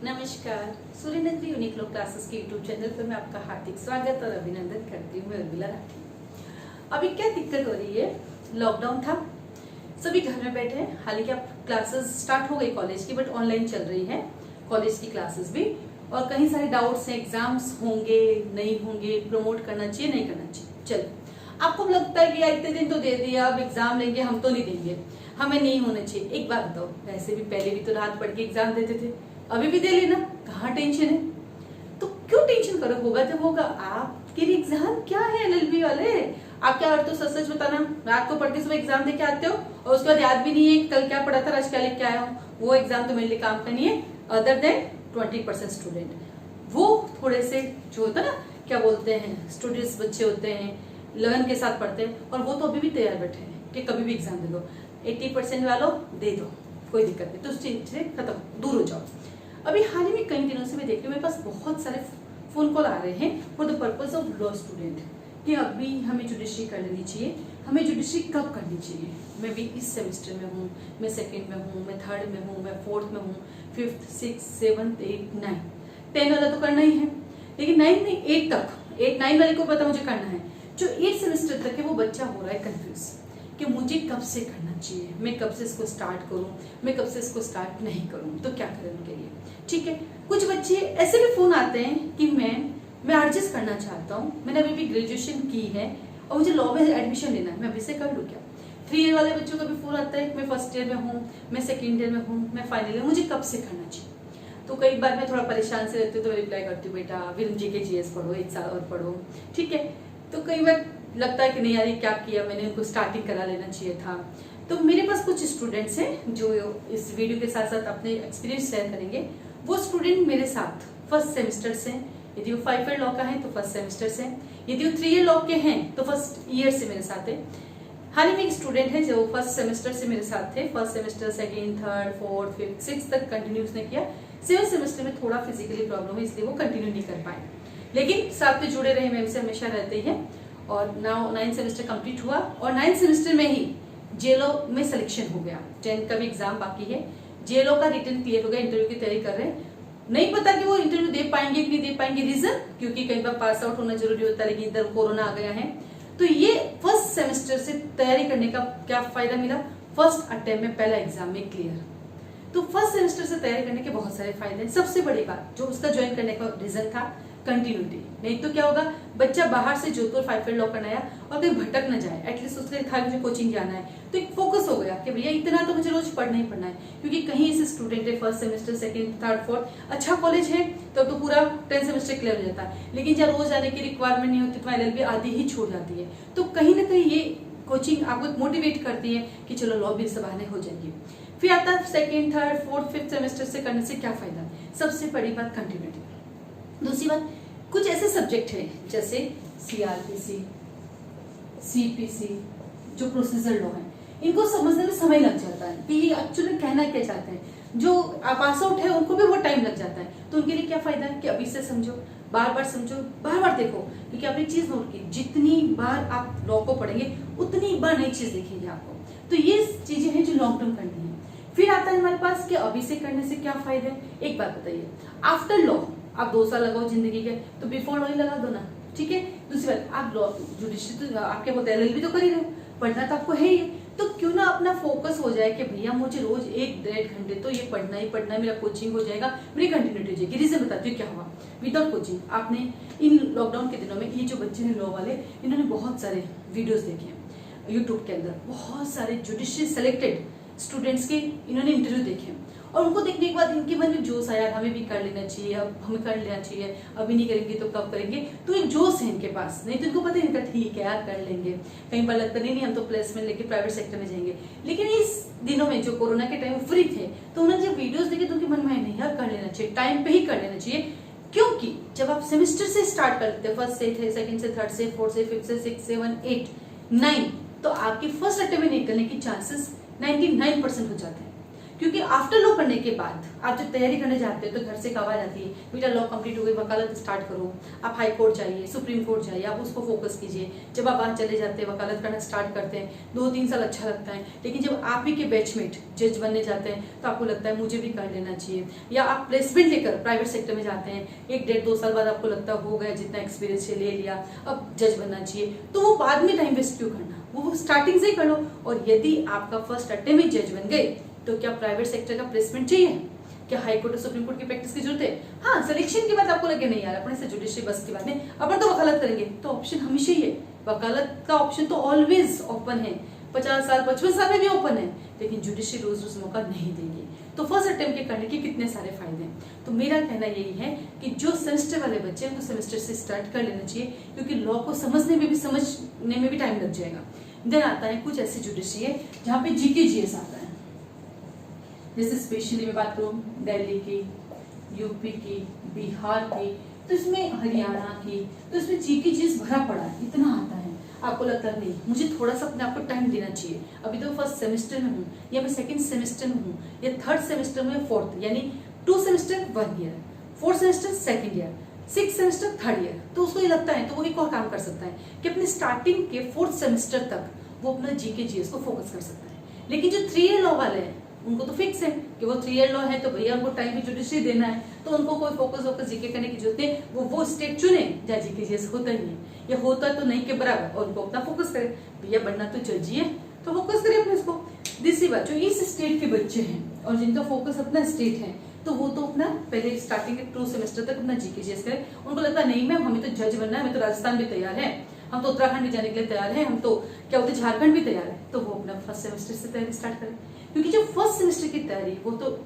नमस्कार, सूर्यनगरी यूनिक लोक क्लासेस के यूट्यूब चैनल पर मैं आपका हार्दिक स्वागत और अभिनंदन करती हूँ। मैं उर्मिला राठी। अभी क्या दिक्कत हो रही है, लॉकडाउन था, सभी घर में बैठे हैं। हालांकि अब क्लासेस स्टार्ट हो गई कॉलेज की, बट ऑनलाइन चल रही है कॉलेज की क्लासेस भी। और कहीं सारे डाउट्स हैं, एग्जाम्स होंगे नहीं होंगे, प्रमोट करना चाहिए नहीं करना चाहिए। चलो, आपको लगता है कि यार इतने दिन तो दे दिया, अब एग्जाम लेंगे, हम तो नहीं देंगे, हमें नहीं होना चाहिए। एक बात बताओ, वैसे भी पहले भी तो रात पढ़ के एग्जाम देते थे, अभी भी दे लेना, कहाँ टेंशन है। तो क्यों टेंशन करो, होगा जब होगा। आपके लिए एग्जाम क्या है एलएलबी वाले, आप क्या करते हो, सच सच बताना। रात को पढ़ के सुबह एग्जाम दे के आते हो और उसके बाद याद भी नहीं है कल क्या पढ़ा था, आज क्या लिख के आया हूँ। वो एग्जाम तो मेरे लिए काम का नहीं है। अदर देन 20% स्टूडेंट, वो थोड़े से जो होता है ना, क्या बोलते हैं, स्टूडेंट्स बच्चे होते हैं, लगन के साथ पढ़ते हैं, और वो तो अभी भी तैयार बैठे हैं कि कभी भी एग्जाम दे दो। 80% वालों दे दो, कोई दिक्कत नहीं, तो उस चीज से खत्म, दूर हो जाओ। अभी हाल ही में कई दिनों से मैं देख रही हूँ, मेरे पास बहुत सारे फोन कॉल आ रहे हैं for the purpose of law student, कि अभी हमें जुडिशरी कर लेनी चाहिए। हमें जुडिशरी कब करनी चाहिए? मैं भी इस सेमेस्टर में हूँ, मैं सेकंड में हूँ, मैं थर्ड में हूँ, मैं फोर्थ में हूँ, 5th 6th 7th 8th 9th 10 वाला तो करना ही है, लेकिन 9 नहीं 8 तक, 8 9 वाले को पता मुझे करना है। जो 8 सेमेस्टर तक है वो बच्चा हो रहा है कंफ्यूज कि मुझे कब से करना चाहिए, मैं कब से इसको स्टार्ट करूं, मैं कब से इसको स्टार्ट नहीं करूं, तो क्या करें उनके लिए। ठीक है, कुछ बच्चे ऐसे भी फोन आते हैं कि मैं आरजीएस करना चाहता हूं, मैंने अभी भी ग्रेजुएशन की है और मुझे लॉ में एडमिशन लेना है, मैं अभी से कर लूं क्या। 3 ईयर वाले बच्चों का भी फोन आता है, मैं फर्स्ट ईयर में हूँ, मैं सेकेंड ईयर में हूँ, मैं फाइनल ईयर, मुझे कब से करना चाहिए। तो कई बार मैं थोड़ा परेशान से रहती हूँ, तो रिप्लाई करती हूँ, बेटा विरम जी के जीएस पढ़ो, 1 साल और पढ़ो। ठीक है, तो कई बार लगता है कि नहीं यार ये क्या किया मैंने, उनको स्टार्टिंग करा लेना चाहिए था। तो मेरे पास कुछ स्टूडेंट्स हैं जो इस वीडियो के साथ साथ अपने एक्सपीरियंस शेयर करेंगे। वो स्टूडेंट मेरे साथ फर्स्ट सेमेस्टर से, यदि वो 5 ईयर लॉ का है तो फर्स्ट सेमेस्टर से, यदि वो 3 ईयर लॉ के हैं तो फर्स्ट ईयर से मेरे साथ है। हाल ही में एक स्टूडेंट है जो फर्स्ट सेमेस्टर से मेरे साथ थे, first semester second third fourth fifth 6th तक कंटिन्यू उसने किया। 7th सेमेस्टर में थोड़ा फिजिकली प्रॉब्लम है, इसलिए वो कंटिन्यू नहीं कर पाए, लेकिन साथ में जुड़े रहे, मैम से हमेशा रहते ही है। और नाउ 9th सेमेस्टर कंप्लीट हुआ और 9th सेमेस्टर में ही जेलो में सिलेक्शन हो गया। 10th का भी एग्जाम बाकी है, जेलो का रिटर्न क्लियर हो गया, इंटरव्यू की तैयारी कर रहे हैं। नहीं पता कि वो इंटरव्यू दे पाएंगे कि नहीं दे पाएंगे, रीजन क्योंकि कई बार पास आउट होना जरूरी होता है, लेकिन इधर कोरोना आ गया है। तो ये फर्स्ट सेमेस्टर से तैयारी करने का क्या फायदा मिला, फर्स्ट अटेम्प्ट में पहला एग्जाम में क्लियर। तो फर्स्ट सेमेस्टर से तैयारी करने के बहुत सारे फायदे हैं। सबसे बड़ी बात जो उसका ज्वाइन करने का रीजन था, कंटिन्यूटी। नहीं तो क्या होगा, बच्चा बाहर से जोधपुर 5 ईयर लॉ करना आया और कहीं भटक न जाए, एटलीस्ट उसके था मुझे कोचिंग जाना है, तो एक फोकस हो गया कि भैया इतना तो मुझे रोज पढ़ना ही पढ़ना है। क्योंकि कहीं इस स्टूडेंट है first semester second third fourth, अच्छा कॉलेज है तब तो पूरा 10 सेमेस्टर क्लियर हो जाता है, लेकिन जब रोज आने की रिक्वायरमेंट नहीं होती तो एलएलबी आधी ही छूट जाती है। तो कहीं ना कहीं ये कोचिंग आपको मोटिवेट करती है कि चलो लॉ भी इस बहाने हो जाएगी। फिर आता है second third fourth 5th semester से करने से क्या फायदा, सबसे बड़ी बात कंटिन्यूटी। दूसरी बात, कुछ ऐसे सब्जेक्ट हैं जैसे सीआरपीसी सीपीसी जो प्रोसीजर लॉ है, इनको समझने में समय लग जाता है कि ये एक्चुअली कहना क्या चाहते हैं। जो पास आउट है उनको भी वो टाइम लग जाता है, तो उनके लिए क्या फायदा है कि अभी से समझो, बार बार समझो, बार बार देखो। क्योंकि आपने चीज नोट की, जितनी बार आप लॉ को पढ़ेंगे उतनी बार नई चीज दिखेगी आपको। तो ये चीजें हैं जो लॉन्ग टर्म करनी है। फिर आता है हमारे पास कि अभी से करने से क्या फायदा है। एक बात बताइए, आफ्टर लॉ आप 2 साल लगाओ जिंदगी के, तो बिफोर लॉ ही लगा दो ना। ठीक है, दूसरी बात, आप लॉ जुडिशरी तो आपके होते एलएलबी तो कर ही रहे हो, पढ़ना तो आपको है ही, तो क्यों ना अपना फोकस हो जाए कि भैया मुझे रोज 1-1.5 घंटे तो ये पढ़ना ही पढ़ना है, मेरा कोचिंग हो जाएगा, मेरी कंटिन्यूटी हो जाएगी। रीजन बताती हूँ क्या हुआ। विदाउट कोचिंग आपने इन लॉकडाउन के दिनों में ये जो बच्चे हैं लॉ वाले, इन्होंने बहुत सारे वीडियोस देखे हैं यूट्यूब के अंदर, बहुत सारे जुडिशरी सेलेक्टेड स्टूडेंट्स के इन्होंने इंटरव्यू देखे, और उनको देखने के बाद इनके मन में जोश आया, हमें भी कर लेना चाहिए, अब हमें कर लेना चाहिए, अभी नहीं करेंगे तो कब करेंगे। तो एक जोश है इनके पास, नहीं तो इनको पता है इनका ठीक है यार कर लेंगे। कहीं पर लगता नहीं हम तो प्लेसमेंट लेके प्राइवेट सेक्टर में जाएंगे, लेकिन इस दिनों में जो कोरोना के टाइम फ्री थे तो उन्होंने जब वीडियोस देखे तो उनके मन में नहीं यार कर लेना चाहिए, टाइम पे ही कर लेना चाहिए। क्योंकि जब आप सेमेस्टर से स्टार्ट करते हैं, फर्स्ट से सेकंड से थर्ड से फोर्थ से फिफ्थ से 6 7 8 9, तो आपके फर्स्ट अटेम्प्ट में निकलने की चांसेस 99% हो जाते हैं। क्योंकि आफ्टर लॉ करने के बाद आप जब तैयारी करने जाते हो तो घर से एक आवाज आती है, बेटा लॉ कंप्लीट हो गई, वकालत स्टार्ट करो, आप हाई कोर्ट जाइए, सुप्रीम कोर्ट जाइए, आप उसको फोकस कीजिए। जब आप वहां चले जाते हैं, वकालत करना स्टार्ट करते हैं, 2-3 साल अच्छा लगता है, लेकिन जब आप ही के बैचमेट जज बनने जाते हैं तो आपको लगता है मुझे भी कर लेना चाहिए। या आप प्लेसमेंट लेकर प्राइवेट सेक्टर में जाते हैं, 1-1.5-2 साल बाद आपको लगता है हो गया, जितना एक्सपीरियंस ले लिया, अब जज बनना चाहिए। तो वो बाद में टाइम वेस्ट क्यों करना, वो स्टार्टिंग से ही कर लो। और यदि आपका फर्स्ट अटेम्प्ट में जज बन गए तो क्या प्राइवेट सेक्टर का प्लेसमेंट चाहिए? क्या हाई कोर्ट और सुप्रीम कोर्ट की प्रैक्टिस की जरूरत है? हाँ, सिलेक्शन के बाद आपको लगे नहीं यार अपने से जुडिशरी बस की बात नहीं, अपन तो वकालत करेंगे, तो ऑप्शन हमेशा ही है, वकालत का ऑप्शन तो ऑलवेज ओपन है, 50 साल 55 साल में भी ओपन है, लेकिन जुडिशरी रोज रोज मौका नहीं देगी। तो फर्स्ट अटेम्प्ट के करने के कितने सारे फायदे हैं। तो मेरा कहना यही है कि जो सेमेस्टर वाले बच्चे हैं तो सेमेस्टर से स्टार्ट कर लेना चाहिए, क्योंकि लॉ को समझने में भी टाइम लग जाएगा। देन आता है कुछ ऐसी जुडिशरी है जहाँ पे जीके जीएस आता है, जैसे स्पेशली मैं बात करूँ दिल्ली की, यूपी की, बिहार की, तो इसमें हरियाणा की, तो इसमें जीके जीएस भरा पड़ा है, इतना आता है। आपको लगता है नहीं मुझे थोड़ा सा अपने आप को टाइम देना चाहिए, अभी तो फर्स्ट सेमेस्टर में हूँ, या मैं सेकंड सेमेस्टर में हूँ, या थर्ड सेमेस्टर में फोर्थ, यानी 2 semester 1 year, 4 semester second year, 6 semester third year, तो उसको ये लगता है तो वो एक और काम कर सकता है कि अपने स्टार्टिंग के 4th सेमेस्टर तक वो अपना जीके जीएस को फोकस कर सकता है। लेकिन जो 3 ईयर लॉ वाले हैं उनको तो फिक्स है कि वो 3 ईयर लॉ है, तो भैया उनको टाइम भी जुडिशरी देना है, तो उनको कोई फोकस होकर जीके करने की जरूरत है, वो स्टेट चुने जहाँ जीके जीएस होता ही है, या होता तो नहीं के बराबर, और उनको अपना फोकस करे, भैया बनना तो जज ही है तो फोकस करे अपने उसको। दूसरी बात, जो इस स्टेट के बच्चे हैं और जिनका फोकस अपना स्टेट है, तो वो तो अपना पहले स्टार्टिंग के 2 सेमेस्टर तक अपना जीके जीएस करे। उनको लगता है नहीं मैम हमें तो जज बनना है, हमें तो राजस्थान भी तैयार है, हम तो उत्तराखंड भी जाने के लिए तैयार है, हम तो क्या होते झारखंड भी तैयार है, तो वो अपना फर्स्ट सेमेस्टर से तैयारी स्टार्ट करें। क्योंकि जो फर्स्ट सेमेस्टर की तैयारी वो तो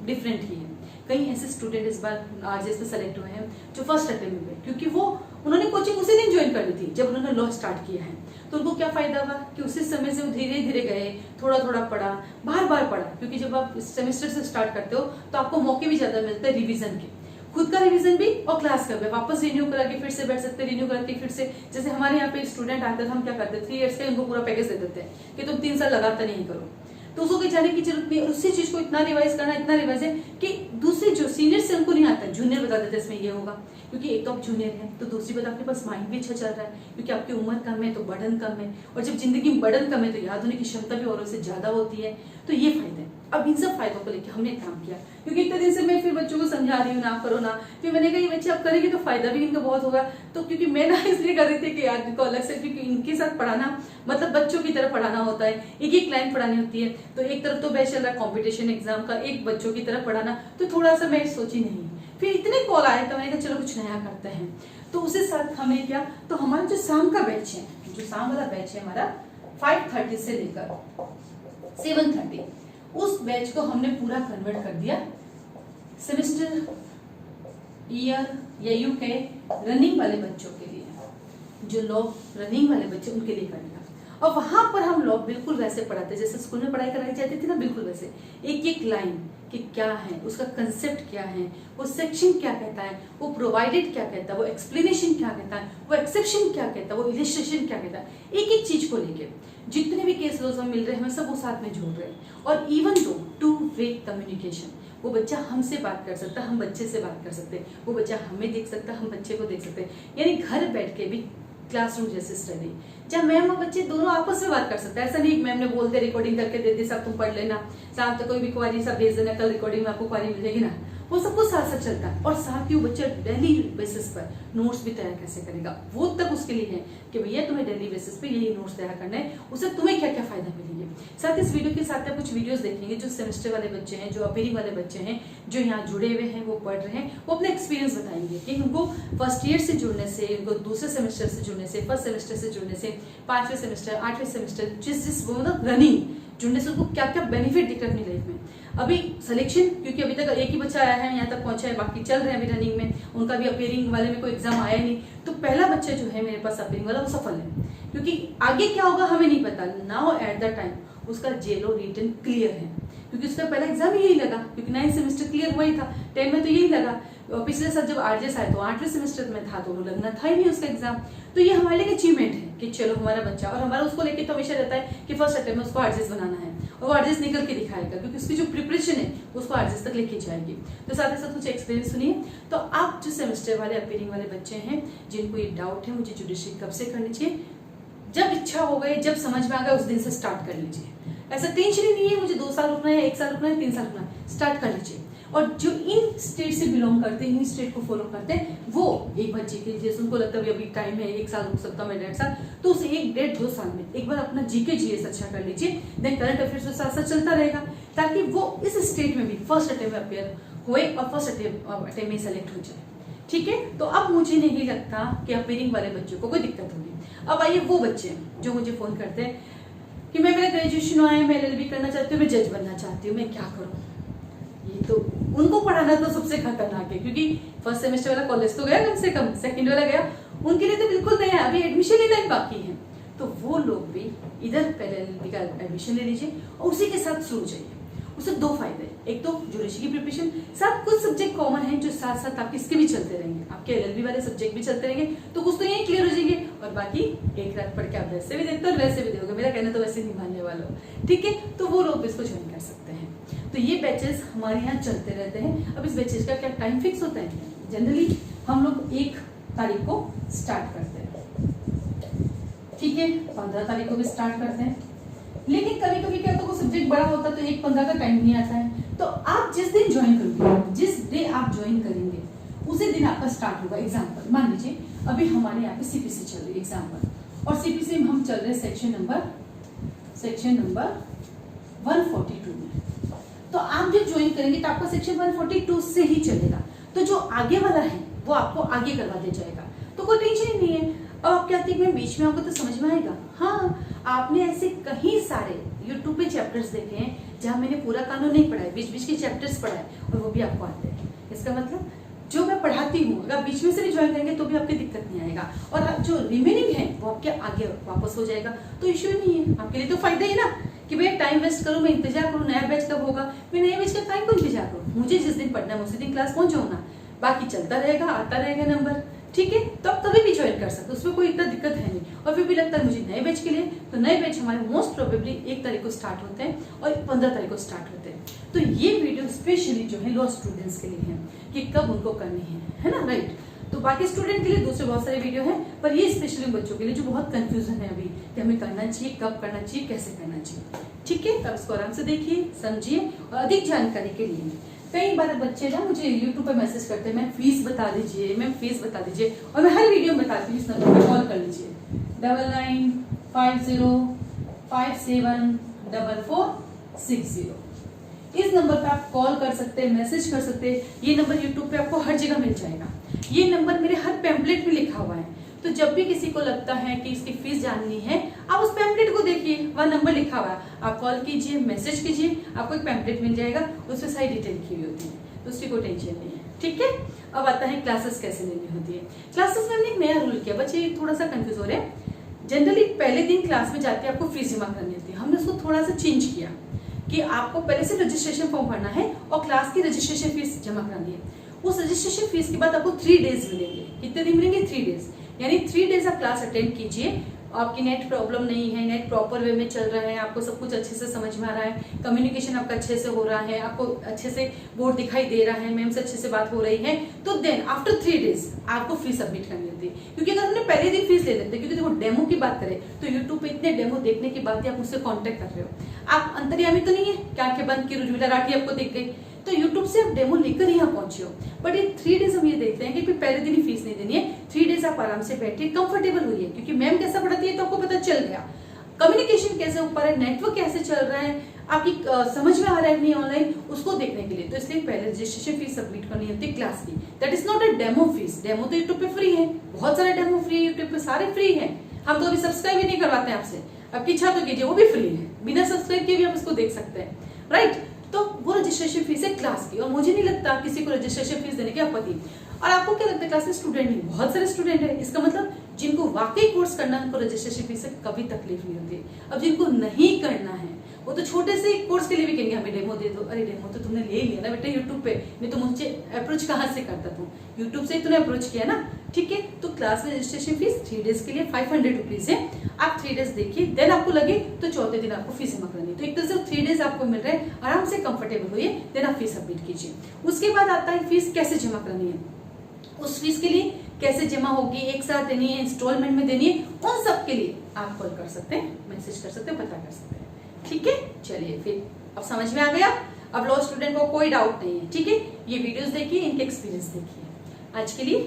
डिफरेंट ही है। कई ऐसे स्टूडेंट इस बार आरजेएस में सेलेक्ट हुए हैं जो फर्स्ट अटेम्प्ट में, क्योंकि वो उन्होंने कोचिंग उसी दिन ज्वाइन कर ली थी जब उन्होंने लॉ स्टार्ट किया है। तो उनको क्या फायदा हुआ कि उसी समय से वो धीरे धीरे गए, थोड़ा थोड़ा पढ़ा, बार बार पढ़ा, क्योंकि जब आप सेमेस्टर से स्टार्ट करते हो तो आपको मौके भी ज्यादा मिलते हैं रिवीजन के, खुद का रिवीजन भी और क्लास का भी, वापस रिन्यू करा के फिर से बैठ सकते हैं, रिन्यू करा के फिर से। जैसे हमारे यहाँ पे स्टूडेंट आते थे, हम क्या करते थे 3 इयर्स का उनको पूरा पैकेज दे देते हैं कि तुम 3 साल लगातार नहीं करो, तो उसको कहीं जाने की जरूरत नहीं है। उसी चीज को इतना रिवाइज करना, इतना रिवाइज है कि दूसरे जो सीनियर से उनको नहीं आता, जूनियर बता देते इसमें ये होगा, क्योंकि एक तो आप जूनियर है, तो दूसरी बात आपके पास माइंड भी अच्छा चल रहा है, क्योंकि आपकी उम्र कम है तो बर्डन कम है, और जब जिंदगी में बर्डन कम है तो याद होने की क्षमता भी औरों से ज्यादा होती है। तो ये फायदे हैं। अब इन सब फायदों को लेकर हमने काम किया, क्योंकि इतने दिन से मैं फिर बच्चों को समझा रही हूँ ना करो ना, फिर मैंने कहा ये बच्चे अब करेंगे तो फायदा भी इनका बहुत होगा। तो क्योंकि मैं ना इसलिए कर रही थी कि यार इनको अलग से, क्योंकि इनके साथ पढ़ाना मतलब बच्चों की तरह पढ़ाना होता है, एक एक लाइन पढ़ानी होती है, तो एक तरफ तो बैच चल रहा है कॉम्पिटिशन एग्जाम का, एक बच्चों की तरह पढ़ाना, तो थोड़ा सा मैं सोची नहीं। फिर इतने कॉल आए तो मैंने कहा चलो कुछ नया करते हैं, तो उसी साथ हमने क्या, तो हमारा जो शाम का बैच है, जो शाम वाला बैच है हमारा 5:30 से लेकर 7:30, उस बैच को हमने पूरा कन्वर्ट कर दिया सेमेस्टर, ईयर या यू के रनिंग वाले बच्चों के लिए, जो लॉ रनिंग वाले बच्चे उनके लिए करना। और वहां पर हम लॉ बिल्कुल वैसे पढ़ाते जैसे स्कूल में पढ़ाई कराई जाती थी ना, बिल्कुल वैसे, एक एक लाइन कि क्या है, उसका कंसेप्ट क्या है, वो सेक्शन क्या कहता है, वो प्रोवाइडेड क्या कहता है, वो एक्सप्लेनेशन क्या कहता है, वो एक्सेप्शन क्या कहता है, वो इलिस्ट्रेशन क्या कहता है, एक एक चीज को लेके जितने भी केस लॉज में मिल रहे हैं हमें सब वो साथ में जोड़ रहे हैं। और इवन दो 2-वे कम्युनिकेशन, वो बच्चा हमसे बात कर सकता है, हम बच्चे से बात कर सकते हैं, वो बच्चा हमें देख सकता है, हम बच्चे को देख सकते हैं, यानी घर बैठ के भी क्लासरूम जैसे स्टडी, जहाँ मैम और बच्चे दोनों आपस में बात कर सकते हैं। ऐसा नहीं मैम ने बोल दे रिकॉर्डिंग करके दे दी, सब तुम पढ़ लेना, साथ तो कोई भी क्वारी सब भेज देना, कल रिकॉर्डिंग में आपको क्वारी मिलेगी ना, वो सब कुछ साथ साथ चलता है। और साथ ही वो बच्चा डेली बेसिस पर नोट्स भी तैयार कैसे करेगा, वो तक उसके लिए है कि भैया तुम्हें डेली बेसिस पे यही नोट्स तैयार करना है, उससे तुम्हें क्या क्या फायदा मिलेंगे। साथ इस वीडियो के साथ आप कुछ वीडियोस देखेंगे जो सेमेस्टर वाले बच्चे हैं, जो अपीयरिंग वाले बच्चे हैं, जो यहाँ जुड़े हुए हैं, वो पढ़ रहे हैं, वो अपने एक्सपीरियंस बताएंगे कि उनको फर्स्ट ईयर से जुड़ने से, उनको दूसरे सेमेस्टर से जुड़ने से, फर्स्ट सेमेस्टर से जुड़ने से, 5वें सेमेस्टर, 8वें सेमेस्टर, जिस मतलब रनिंग जुड़ने से उनको क्या क्या बेनिफिट दिख रहा है अपनी लाइफ में। अभी सिलेक्शन, क्योंकि अभी तक एक ही बच्चा आया है, यहाँ तक पहुंचा है, बाकी चल रहे हैं अभी रनिंग में, उनका भी अपीयरिंग वाले में कोई एग्जाम आया नहीं, तो पहला बच्चा जो है मेरे पास अपीयरिंग वाला वो सफल है। क्योंकि आगे क्या होगा हमें नहीं पता, नाउ एट द टाइम उसका जेलो रिटन क्लियर है, क्योंकि उसका पहला एग्जाम यही लगा, क्योंकि 9th सेमेस्टर क्लियर हुआ ही था, 10 में तो यही लगा। पिछले साल जब आरजेएस आया तो 8वें सेमेस्टर में था, तो वो लगना था ही नहीं उसका एग्जाम। तो ये हमारे लिए अचीवमेंट है कि चलो हमारा बच्चा, और हमारा उसको लेके तो हमेशा रहता है कि फर्स्ट अटेम्प्ट में उसको आरजेएस बनाना है, और वो आरजेएस निकल के दिखाएगा, क्योंकि उसकी जो प्रिपरेशन है उसको आरजेएस तक लेके जाएगी। तो साथ ही साथ कुछ एक्सपीरियंस सुनिए। तो आप जो सेमेस्टर वाले अपीयरिंग वाले बच्चे हैं, जिनको ये डाउट है मुझे जुडिशरी कब से करनी चाहिए, जब इच्छा हो गई, जब समझ में आ गया उस दिन से स्टार्ट कर लीजिए। ऐसा टेंशन ही नहीं है मुझे 2 साल रुकना है, 1 साल रुकना है, 3 साल रुकना है, स्टार्ट कर लीजिए। और जो इन स्टेट से बिलोंग करते हैं, इन स्टेट को फॉलो करते हैं, वो एक बार जीके, जैसे उनको लगता है अभी टाइम है 1 साल रुक सकता हूँ मैं, 1.5 साल, तो उसे 1, 1.5, 2 साल में एक बार अपना जीके जीएस अच्छा कर लीजिए। देन करंट अफेयर्स में साथ साथ चलता रहेगा, ताकि वो इस स्टेट में भी फर्स्ट अटेम्प्ट में अपेयर हुए और फर्स्ट अटेम्प्ट में सेलेक्ट हो जाए। ठीक है, तो अब मुझे नहीं लगता कि अपीयरिंग वाले बच्चों को कोई दिक्कत होगी। अब आइए वो बच्चे जो मुझे फोन करते हैं कि मैं, मेरा ग्रेजुएशन हुआ है, मैं LLB करना चाहती हूँ, मैं जज बनना चाहती हूँ, मैं क्या करूँ। ये तो उनको पढ़ाना तो सबसे खतरनाक है, क्योंकि फर्स्ट सेमेस्टर वाला कॉलेज तो गया कम से कम, सेकंड वाला गया, उनके लिए तो बिल्कुल नया, अभी एडमिशन लेना बाकी है। तो वो लोग भी इधर पहले LLB का एडमिशन ले लीजिए और उसी के साथ शुरू जाइए। उससे 2 फायदे, एक तो जुडिशरी की प्रिपरेशन, साथ कुछ सब्जेक्ट कॉमन है जो साथ साथ आपके इसके भी चलते रहेंगे, आपके LLB वाले सब्जेक्ट भी चलते रहेंगे, तो कुछ तो यही क्लियर हो जाएंगे, और बाकी एक रात पढ़ के आप वैसे भी देखते हो वैसे भी देखोगे, मेरा कहना तो वैसे नहीं मानने वाला हो। ठीक है, तो वो लोग इसको ज्वाइन कर सकते हैं। तो ये बैचेस हमारे यहाँ चलते रहते हैं। अब इस बैचेस का क्या टाइम फिक्स होता है? जनरली हम लोग 1 तारीख को स्टार्ट करते हैं, ठीक है, 15 तारीख को भी स्टार्ट करते हैं, लेकिन कभी कभी क्या होता है सब्जेक्ट बड़ा होता है तो 1-15 का टाइम नहीं आता है। तो आप जिस दिन ज्वाइन करोगे, जिस डे आप ज्वाइन करेंगे उसी दिन आपका स्टार्ट होगा। एग्जाम्पल मान लीजिए अभी हमारे यहाँ पे CPC चल रही है एग्जाम्पल, और CPC में हम चल रहे हैं सेक्शन नंबर 142 में। तो आप जब ज्वाइन करेंगे तो आपका सेक्शन 142 से ही चलेगा, तो जो आगे वाला है वो आपको आगे करवा दिया जाएगा, तो कोई टेंशन ही नहीं है। अब आप क्या देखते हैं बीच में आपको तो समझ में आएगा। हाँ, आपने ऐसे कई सारे YouTube पे चैप्टर्स देखे हैं जहां मैंने पूरा कानून नहीं पढ़ा है, बीच बीच के चैप्टर्स पढ़ा है, और वो भी आपको आते हैं। इसका मतलब जो मैं पढ़ाती हूँ अगर बीच में से भी ज्वाइन करेंगे तो भी आपकी दिक्कत नहीं आएगा, और जो रिमेनिंग है वो आपके आगे वापस हो जाएगा, तो इश्यू नहीं है। आपके लिए तो फायदा ही ना कि भैया टाइम वेस्ट करूँ, मैं इंतजार करूँ नया बैच कब होगा, मैं नए बैच का टाइम को इंतजार करूँ, मुझे जिस दिन पढ़ना है उसी दिन क्लास पहुंच जाऊँ ना, बाकी चलता रहेगा, आता रहेगा नंबर। ठीक है, तो आप कभी भी ज्वाइन कर सकते हो, उसमें कोई इतना दिक्कत है नहीं। और फिर भी लगता है मुझे नए बैच के लिए, तो नए बैच हमारे मोस्ट प्रोबेबली 1 तारीख को स्टार्ट होते हैं और 15 तारीख को स्टार्ट होते हैं। तो ये वीडियो स्पेशली जो है लॉ स्टूडेंट्स के लिए है कि कब उनको करनी है ना, राइट। तो बाकी स्टूडेंट के लिए दूसरे बहुत सारे वीडियो है, पर ये स्पेशली बच्चों के लिए जो बहुत कंफ्यूजन है अभी कि हमें करना चाहिए, कब करना चाहिए, कैसे करना चाहिए। ठीक है, तब इसको आराम से देखिए, समझिए, और अधिक जानकारी के लिए कई बार बच्चे ना मुझे YouTube पे मैसेज करते हैं, मैम फीस बता दीजिए, मैम फीस बता दीजिए, और मैं हर वीडियो में बताती हूँ। इस नंबर पर कॉल कर लीजिए 9950574460। इस नंबर पे आप कॉल कर सकते हैं, मैसेज कर सकते हैं। ये नंबर YouTube पे आपको हर जगह मिल जाएगा। ये नंबर मेरे हर पैम्पलेट में लिखा हुआ है, तो जब भी किसी को लगता है कि इसकी फीस जाननी है, आप उस पैम्पलेट को देखिए, वह नंबर लिखा हुआ है, आप कॉल कीजिए, मैसेज कीजिए, आपको एक पैम्पलेट मिल जाएगा, उसमें सारी डिटेल की हुई होती है, तो उसकी कोई टेंशन नहीं है। ठीक है, अब आता है क्लासेस कैसे लेनी होती है। क्लासेस में हमने एक नया रूल किया, बच्चे थोड़ा सा कंफ्यूज हो रहे हैं। जनरली पहले दिन क्लास में जाके आपको फीस जमा करनी होती है, हमने उसको थोड़ा सा चेंज किया कि आपको पहले से रजिस्ट्रेशन फॉर्म भरना है और क्लास की रजिस्ट्रेशन फीस जमा करानी है। उस रजिस्ट्रेशन फीस के बाद आपको 3 डेज मिलेंगे। कितने दिन मिलेंगे? 3 डेज, यानी 3 डेज आप क्लास अटेंड कीजिए। आपकी नेट प्रॉब्लम नहीं है, नेट प्रॉपर वे में चल रहा है, आपको सब कुछ अच्छे से समझ में आ रहा है, कम्युनिकेशन आपका अच्छे से हो रहा है, आपको अच्छे से बोर्ड दिखाई दे रहा है, मैम से अच्छे से बात हो रही है, तो देन आफ्टर 3 डेज आपको फीस सबमिट करनी होती है। क्योंकि अगर हमने पहले दिन फीस ले लेते, क्योंकि देखो डेमो की बात करें तो यूट्यूब पे इतने डेमो देखने के बाद आप मुझसे कॉन्टेक्ट कर रहे हो, आप अंतर्यामी तो नहीं है कि आंखें बंद की रुजविला राठी आपको दिख गई, तो YouTube से आप डेमो लेकर यहाँ पहुंचे हो। बट ये 3 डेज हम ये देखते हैं कि पहले दिन ही फीस नहीं देनी है, 3 डेज आप आराम से बैठिए, कंफर्टेबल हुई, क्योंकि मैम कैसा पढ़ाती है तो आपको पता चल गया, कम्युनिकेशन कैसे ऊपर है, नेटवर्क कैसे चल रहा है, आपकी समझ में आ रहा है नहीं ऑनलाइन, उसको देखने के लिए। तो इसलिए पहले रजिस्ट्रेशन फीस सबमिट करनी होती है क्लास की। That is not a demo fees. Demo तो यूट्यूब पे फ्री है, बहुत सारे डेमो फ्री है यूट्यूब पे, सारे फ्री है। हम तो अभी सब्सक्राइब ही नहीं करवाते हैं आपसे, आपकी इच्छा तो कीजिए, वो भी फ्री है, बिना सब्सक्राइब किए भी आप उसको देख सकते हैं, राइट। तो वो रजिस्ट्रेशन फीस है क्लास की, और मुझे नहीं लगता किसी को रजिस्ट्रेशन फीस देने की आपत्ति। और आपको क्या लगता है क्लास में स्टूडेंट नहीं, बहुत सारे स्टूडेंट है, इसका मतलब जिनको वाकई कोर्स करना है उनको रजिस्ट्रेशन फीस से कभी तकलीफ नहीं होती। अब जिनको नहीं करना है वो तो छोटे से कोर्स के लिए भी कहेंगे हमें डेमो दे दो। अरे डेमो तो तुमने ले लिया ना बेटा यूट्यूब पे, नहीं तो मुझसे अप्रोच कहाँ से करता तू, यूट्यूब से ही तूने अप्रोच किया ना। ठीक है, तो क्लास में रजिस्ट्रेशन फीस 3 डेज के लिए 500 रुपीज है। आप 3 डेज देखिए, देन आपको लगे तो चौथे दिन आपको फीस जमा करनी है। तो एक तरह से 3 डेज आपको मिल रहे हैं, आराम से कंफर्टेबल होइए, देन आप फीस सबमिट कीजिए। उसके बाद आता है फीस कैसे जमा करनी है। उस फीस के लिए कैसे जमा होगी, एक साथ देनी है, इंस्टॉलमेंट में देनी है, उन सब के लिए आप कॉल कर सकते हैं, मैसेज कर सकते हैं, पता कर सकते हैं। ठीक है, चलिए फिर अब समझ में आ गया। अब लॉ स्टूडेंट को कोई डाउट नहीं है। ठीक है, ये वीडियोस देखिए, इनके एक्सपीरियंस देखिए। आज के लिए